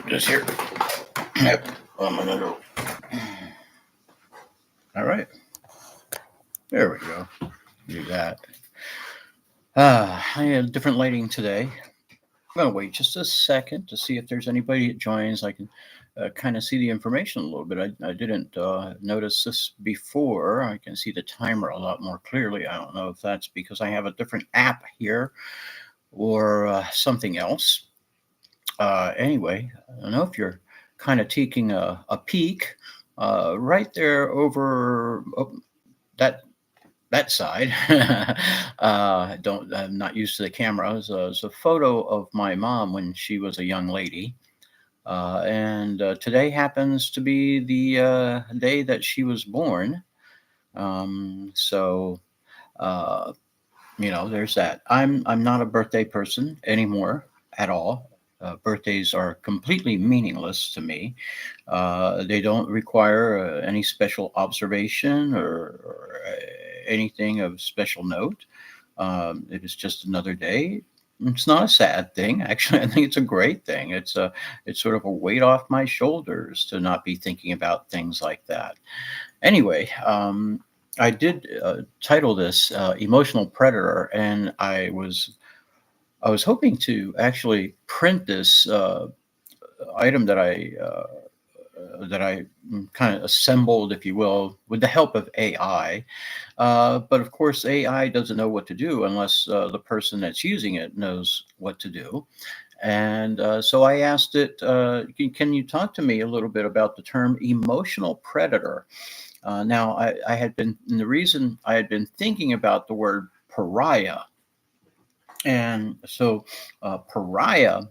put this here. Yep. I'm gonna go. All right. There we go. Do that. I had different lighting today. I'm going to wait just a second to see if there's anybody that joins. I can kind of see the information a little bit. I didn't notice this before. I can see the timer a lot more clearly. I don't know if that's because I have a different app here or something else. Anyway, I don't know if you're kind of taking a peek right there over that side. I'm not used to the camera. It's a photo of my mom when she was a young lady. And today happens to be the day that she was born. So, there's that. I'm not a birthday person anymore at all. Birthdays are completely meaningless to me. They don't require any special observation or anything of special note. It is just another day. It's not a sad thing. Actually, I think it's a great thing. It's sort of a weight off my shoulders to not be thinking about things like that. Anyway, I did title this "Emotional Predator," and I was hoping to actually print this item that I kind of assembled, if you will, with the help of AI. But of course, AI doesn't know what to do unless the person that's using it knows what to do. And so I asked it, can you talk to me a little bit about the term emotional predator? Now, I had been, and the reason I had been thinking about the word pariah. And so pariah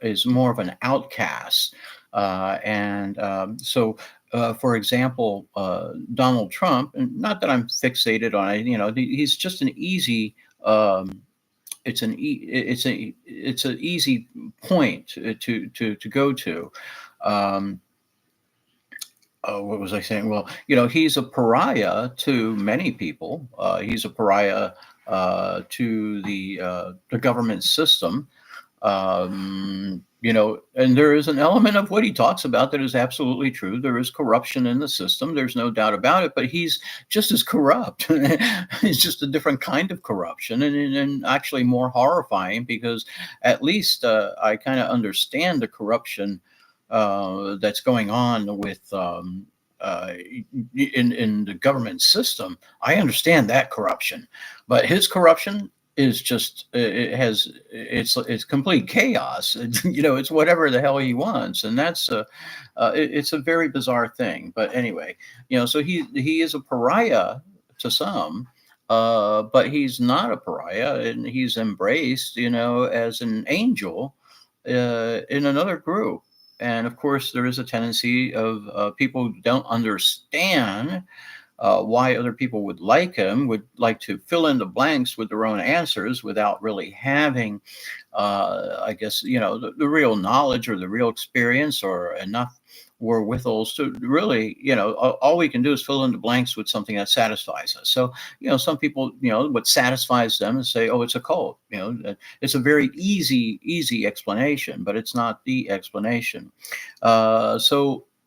is more of an outcast. For example, Donald Trump, and not that I'm fixated on it, he's just an easy, it's an easy point to go to. What was I saying? Well, he's a pariah to many people. He's a pariah to the government system. And there is an element of what he talks about that is absolutely true. There is corruption in the system. There's no doubt about it, but he's just as corrupt. It's just a different kind of corruption and actually more horrifying because at least I kind of understand the corruption that's going on with in the government system. I understand that corruption, but his corruption is just it's complete chaos. It's whatever the hell he wants, and that's it's a very bizarre thing. But anyway, so he is a pariah to some, but he's not a pariah, and he's embraced, as an angel in another group. And of course, there is a tendency of people who don't understand why other people would like him, would like to fill in the blanks with their own answers without really having, I guess, the real knowledge or the real experience or enough wherewithals to really, all we can do is fill in the blanks with something that satisfies us. So, some people, what satisfies them is say, oh, it's a cult. It's a very easy explanation, but it's not the explanation.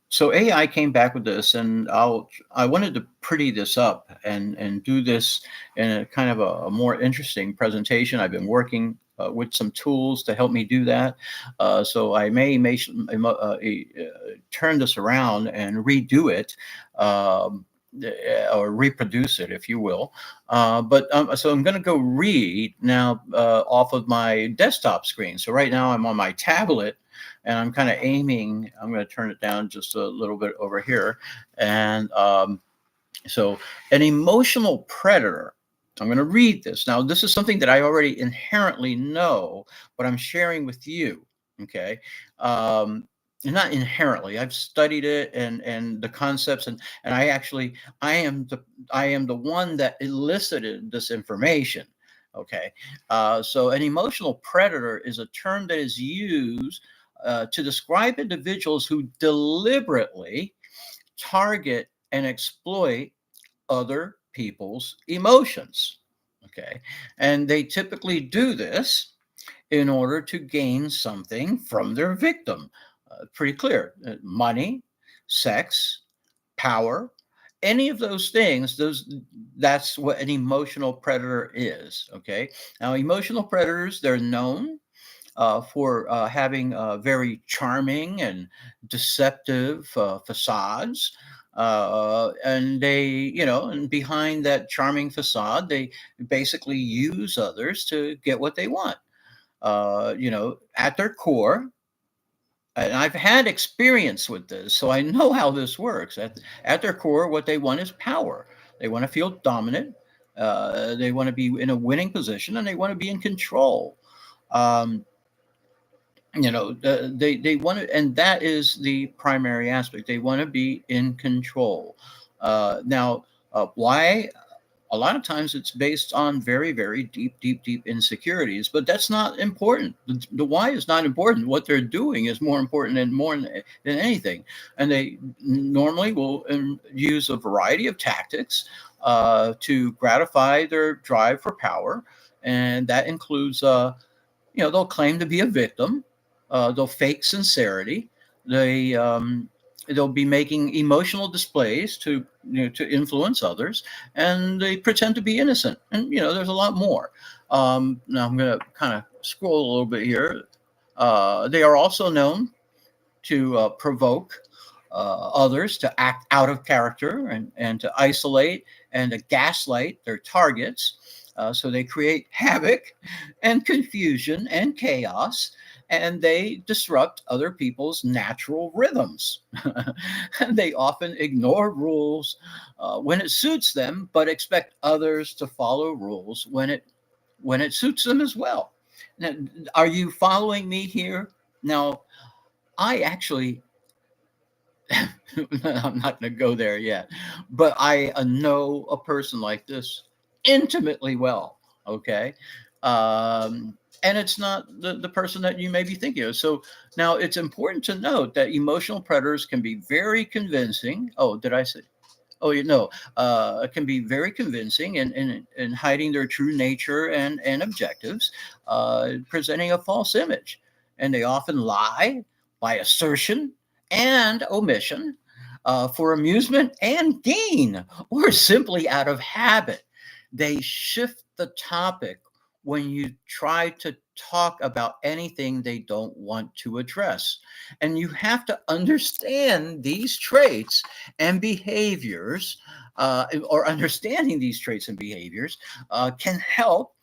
So AI came back with this, and I wanted to pretty this up and do this in a kind of a more interesting presentation. I've been working with some tools to help me do that. So I may turn this around and redo it. Or reproduce it, if you will. So I'm going to go read now off of my desktop screen. So right now I'm on my tablet, and I'm kind of aiming. I'm going to turn it down just a little bit over here. And so an emotional predator. I'm going to read this. Now, this is something that I already inherently know, but I'm sharing with you. Okay. Not inherently. I've studied it and the concepts, and I am the one that elicited this information. Okay. So an emotional predator is a term that is used to describe individuals who deliberately target and exploit other people's emotions. Okay. And they typically do this in order to gain something from their victim. Pretty clear. Money, sex, power, any of those things, that's what an emotional predator is. Okay. Now, emotional predators, they're known for having very charming and deceptive facades. And and behind that charming facade, they basically use others to get what they want. At their core, and I've had experience with this, so I know how this works. At their core, what they want is power. They want to feel dominant. They want to be in a winning position, and they want to be in control. Um, they want to, and that is the primary aspect. They want to be in control. Why? A lot of times it's based on very, very deep insecurities, but that's not important. The why is not important. What they're doing is more important and more than anything. And they normally will use a variety of tactics to gratify their drive for power. And that includes they'll claim to be a victim. They'll fake sincerity. They'll be making emotional displays to influence others, and they pretend to be innocent. And there's a lot more. Now I'm going to kind of scroll a little bit here. They are also known to provoke others to act out of character and to isolate and to gaslight their targets. So they create havoc and confusion and chaos, and they disrupt other people's natural rhythms. And they often ignore rules when it suits them, but expect others to follow rules when it suits them as well. Now, are you following me here? Now, I actually I'm not going to go there yet, but I know a person like this intimately well. Okay. And it's not the person that you may be thinking of. So now it's important to note that emotional predators can be very convincing. Oh, did I say? Oh, it can be very convincing in hiding their true nature and objectives, presenting a false image. And they often lie by assertion and omission for amusement and gain, or simply out of habit. They shift the topic when you try to talk about anything they don't want to address. And you have to understand these traits and behaviors, or understanding these traits and behaviors can help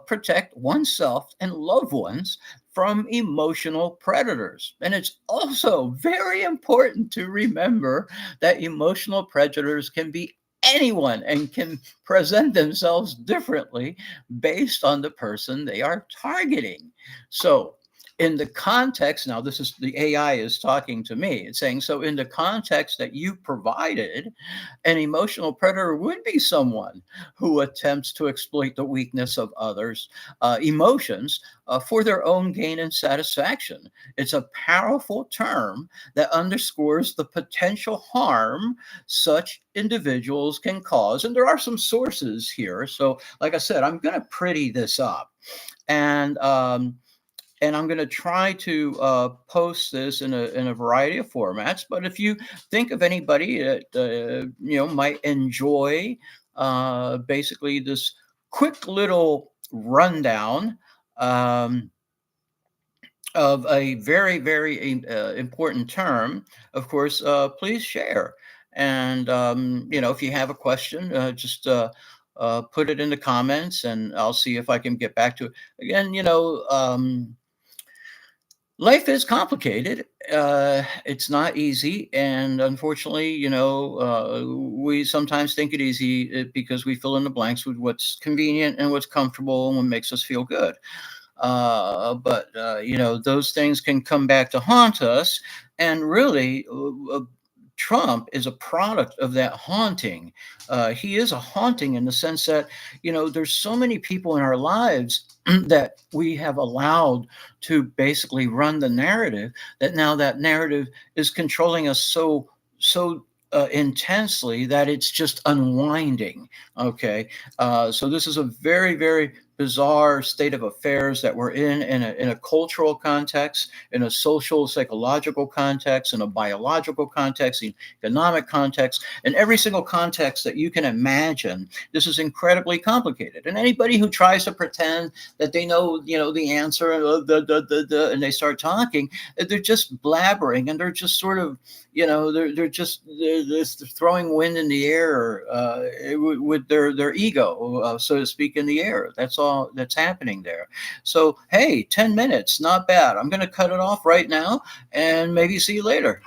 protect oneself and loved ones from emotional predators. And it's also very important to remember that emotional predators can be anyone and can present themselves differently based on the person they are targeting. So, in the context, now this is the AI is talking to me. It's saying, so in the context that you provided, an emotional predator would be someone who attempts to exploit the weakness of others' emotions for their own gain and satisfaction. It's a powerful term that underscores the potential harm such individuals can cause. And there are some sources here. So, like I said, I'm going to pretty this up. And I'm going to try to post this in a variety of formats. But if you think of anybody that might enjoy basically this quick little rundown um, of a very very important term, of course, please share. And if you have a question, just put it in the comments, and I'll see if I can get back to it. Again, life is complicated. It's not easy, and unfortunately, we sometimes think it easy because we fill in the blanks with what's convenient and what's comfortable and what makes us feel good. But those things can come back to haunt us, and really, Trump is a product of that haunting. He is a haunting in the sense that there's so many people in our lives that we have allowed to basically run the narrative, that now that narrative is controlling us so intensely that it's just unwinding. Okay, so this is a very very bizarre state of affairs that we're in a cultural context, in a social, psychological context, in a biological context, in economic context, in every single context that you can imagine. This is incredibly complicated. And anybody who tries to pretend that they know, the answer, and they start talking, they're just blabbering, and they're just sort of, they're throwing wind in the air with their ego, so to speak, in the air. That's all that's happening there. So hey, 10 minutes, not bad. I'm going to cut it off right now, and maybe see you later.